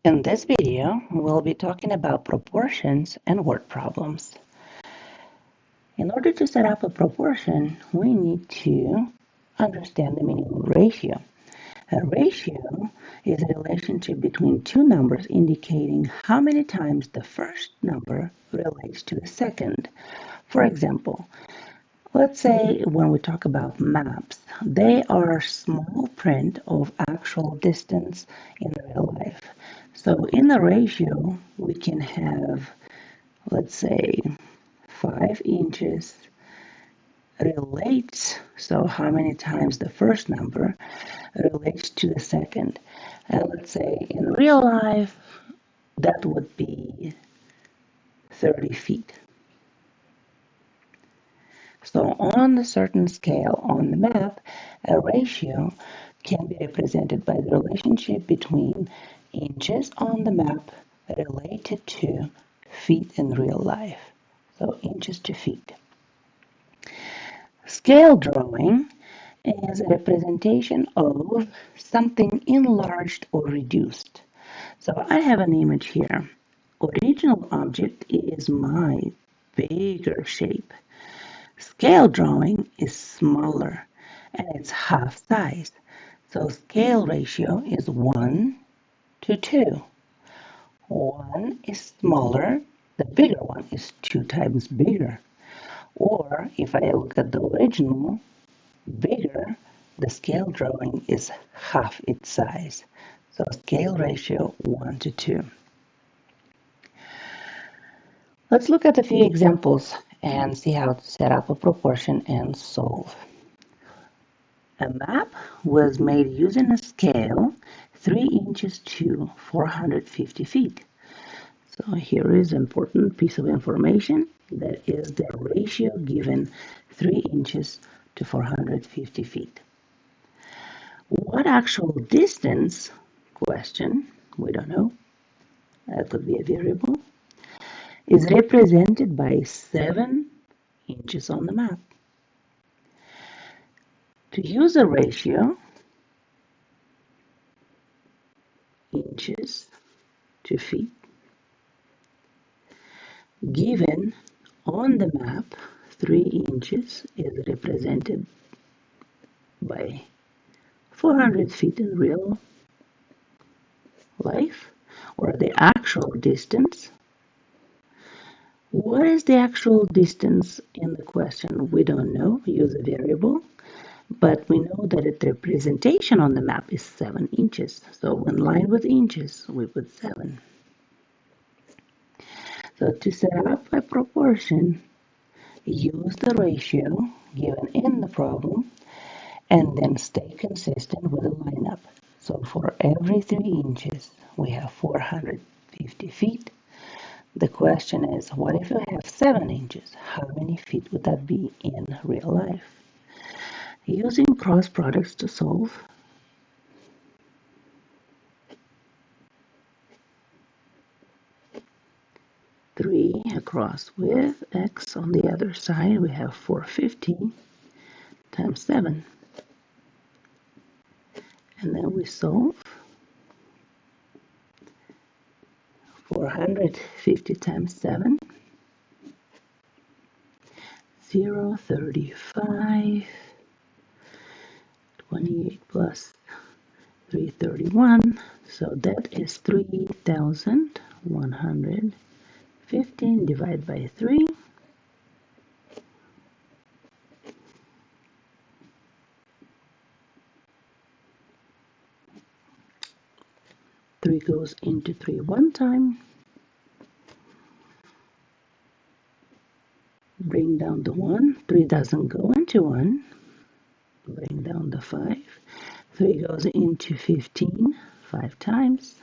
In this video, we'll be talking about proportions and word problems. In order to set up a proportion, we need to understand the meaning of ratio. A ratio is a relationship between two numbers indicating how many times the first number relates to the second. For example, let's say when we talk about maps, they are small print of actual distance in real life. So in the ratio, we can have, let's say, 5 inches relates, so how many times the first number relates to the second. And let's say in real life, that would be 30 feet. So on a certain scale on the map, a ratio can be represented by the relationship between inches on the map related to feet in real life. So inches to feet. Scale drawing is a representation of something enlarged or reduced. So I have an image here. Original object is my bigger shape. Scale drawing is smaller and it's half size. So scale ratio is 1 to 2. 1 is smaller, the bigger one is 2 times bigger. Or if I look at the original, bigger, the scale drawing is half its size. So scale ratio 1 to 2. Let's look at a few examples and see how to set up a proportion and solve. A map was made using a scale 3 inches to 450 feet. So here is an important piece of information. That is the ratio given 3 inches to 450 feet. What actual distance, question, we don't know, that could be a variable, is represented by 7 inches on the map. To use a ratio, inches to feet, given on the map 3 inches is represented by 400 feet in real life, or the actual distance. What is the actual distance in the question? We don't know. Use a variable. But we know that the representation on the map is 7 inches. So in line with inches, we put 7. So to set up a proportion, use the ratio given in the problem and then stay consistent with the lineup. So for every 3 inches, we have 450 feet. The question is, what if you have 7 inches? How many feet would that be in real life? Using cross products to solve, three across with x on the other side, we have 450 times 7. And then we solve 450 times 7, 0, 35, 28 plus 331, so that is 3,115 divided by 3. 3 goes into 3 one time. Bring down the 1. 3 doesn't go into 1. Bring down the 5. 3 goes into 15 5 times.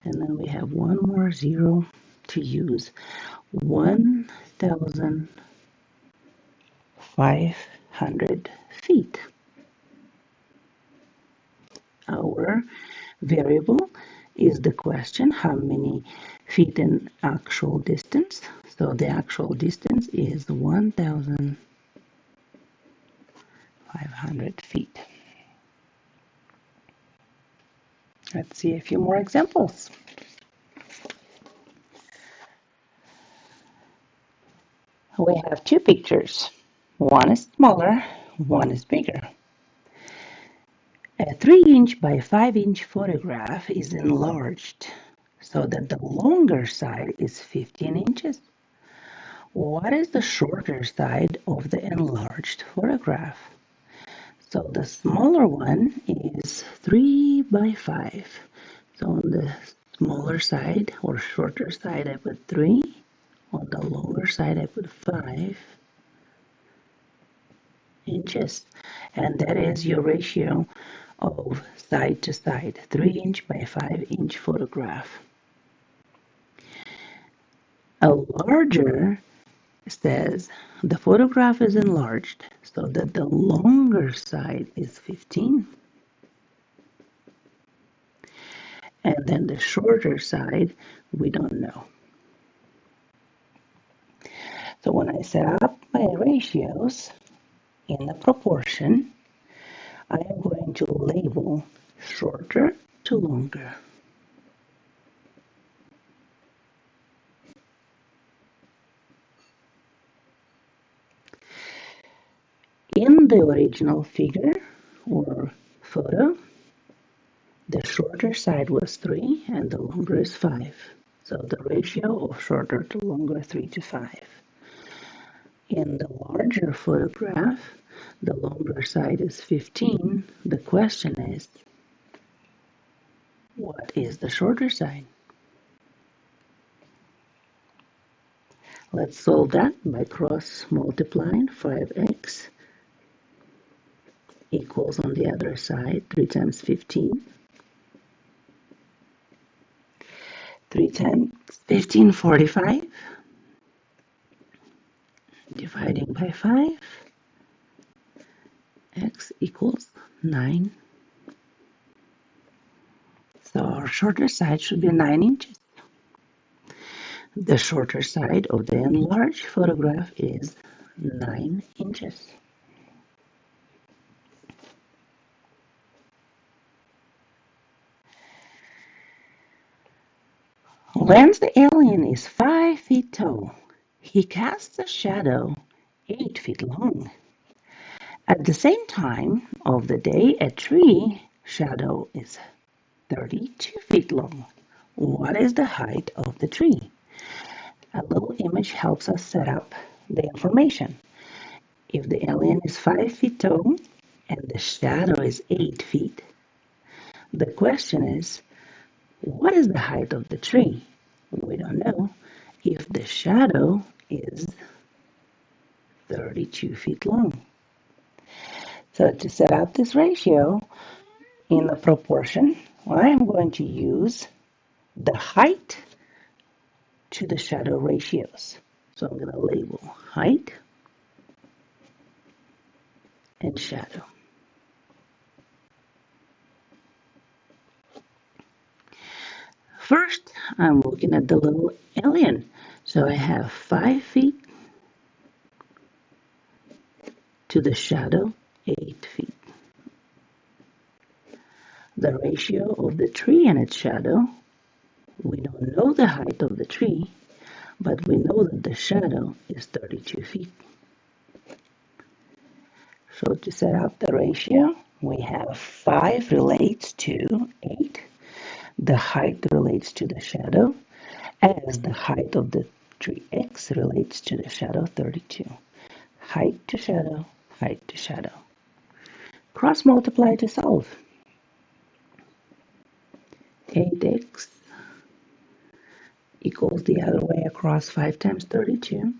And then we have one more 0 to use. 1,500 feet. Our variable is the question, how many feet in actual distance. So the actual distance is 1,500 feet. Let's see a few more examples. We have two pictures. One is smaller, one is bigger. A 3-inch by 5-inch photograph is enlarged so that the longer side is 15 inches. What is the shorter side of the enlarged photograph? So the smaller one is 3 by 5. So on the smaller side or shorter side, I put 3. On the longer side, I put 5 inches. And that is your ratio of side to side, 3-inch by 5-inch photograph. A larger says the photograph is enlarged so that the longer side is 15 and then the shorter side we don't know. So when I set up my ratios in the proportion, I am going to label shorter to longer. In the original figure or photo, the shorter side was 3 and the longer is 5. So the ratio of shorter to longer 3 to 5. In the larger photograph, the longer side is 15. The question is, what is the shorter side? Let's solve that by cross multiplying. 5x equals on the other side 3 times 15. 3 times 15, 45. Dividing by 5. X equals 9. So our shorter side should be 9 inches. The shorter side of the enlarged photograph is 9 inches. When the alien is 5 feet tall, he casts a shadow 8 feet long. At the same time of the day, a tree shadow is 32 feet long. What is the height of the tree? A little image helps us set up the information. If the alien is 5 feet tall and the shadow is 8 feet, the question is, what is the height of the tree? We don't know if the shadow is 32 feet long. So to set up this ratio in the proportion, I am going to use the height to the shadow ratios. So I'm going to label height and shadow. First, I'm looking at the little alien. So I have 5 feet to the shadow, 8 feet. The ratio of the tree and its shadow, we don't know the height of the tree, but we know that the shadow is 32 feet. So to set up the ratio, we have 5 relates to 8. The height relates to the shadow, as the height of the tree X relates to the shadow 32. Height to shadow, height to shadow. Cross multiply to solve. 8x equals the other way across 5 times 32.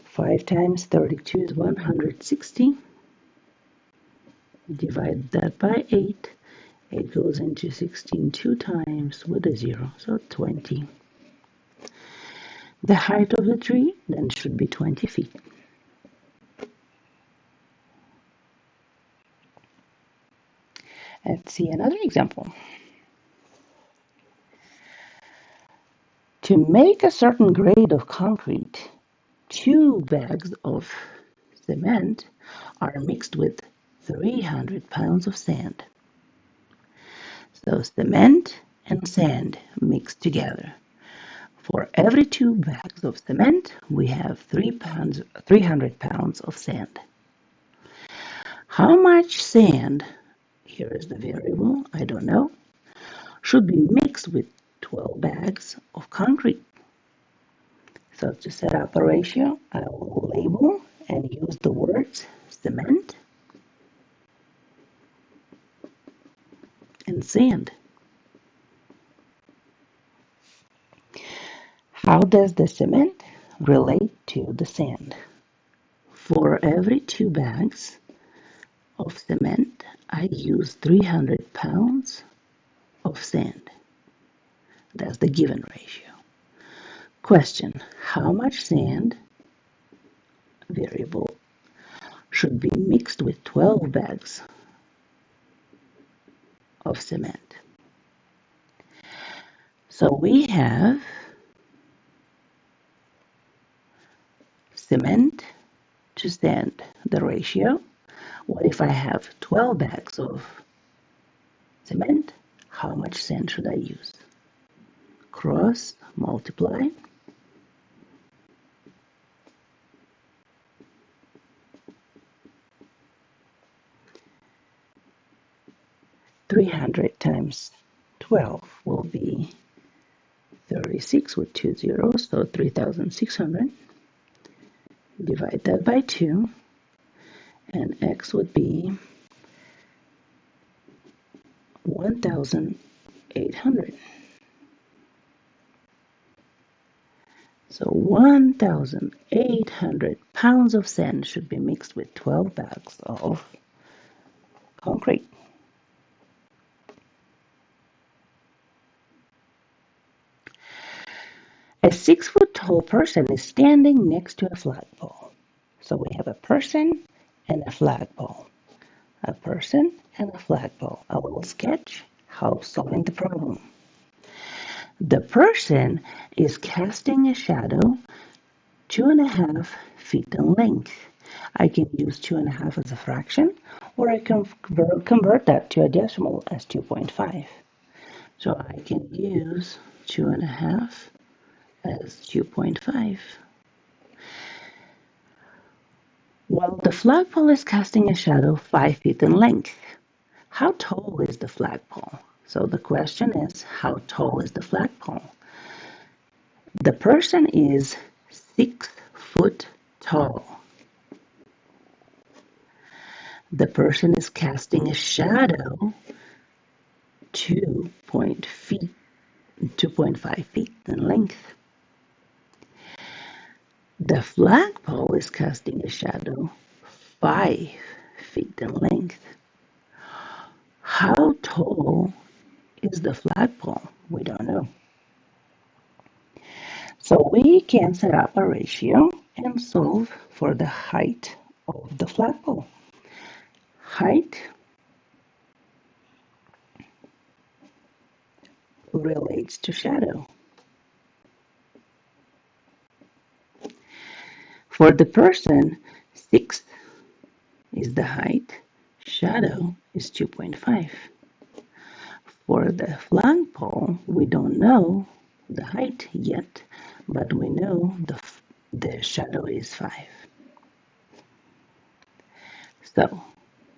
5 times 32 is 160. Divide that by 8. It goes into 16 two times with a 0, so 20. The height of the tree then should be 20 feet. Let's see another example. To make a certain grade of concrete, 2 bags of cement are mixed with 300 pounds of sand. So cement and sand mixed together. For every 2 bags of cement, we have 300 pounds of sand. How much sand, here is the variable, I don't know, should be mixed with 12 bags of concrete? So to set up a ratio, I will label and use the words cement and sand. How does the cement relate to the sand? For every 2 bags of cement, I use 300 pounds of sand. That's the given ratio. Question: how much sand, variable, should be mixed with 12 bags of cement? So we have cement to sand, the ratio. What if I have 12 bags of cement? How much sand should I use? Cross, multiply. 300 times 12 will be 36 with 2 zeros, so 3,600. Divide that by 2, and x would be 1,800. So 1,800 pounds of sand should be mixed with 12 bags of concrete. A 6-foot tall person is standing next to a flagpole. So we have a person and a flagpole. A person and a flagpole. A little sketch how solving the problem. The person is casting a shadow 2.5 feet in length. I can use 2.5 as a fraction, or I can convert that to a decimal as 2.5. So I can use 2.5 as 2.5. While the flagpole is casting a shadow 5 feet in length, how tall is the flagpole? So the question is, how tall is the flagpole? The person is 6 foot tall. The person is casting a shadow 2.5 feet in length. The flagpole is casting a shadow 5 feet in length. How tall is the flagpole? We don't know. So we can set up a ratio and solve for the height of the flagpole. Height relates to shadow. For the person, 6 is the height, shadow is 2.5. For the flagpole, we don't know the height yet, but we know the shadow is 5. So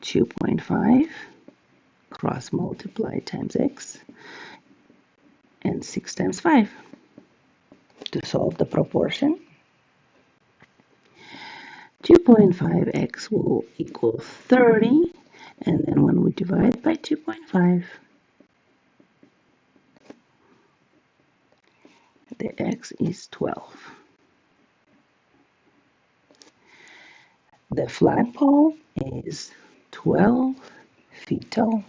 2.5 cross multiply times x, and 6 times 5. To solve the proportion, 2.5x will equal 30, and then when we divide by 2.5, the x is 12. The flagpole is 12 feet tall.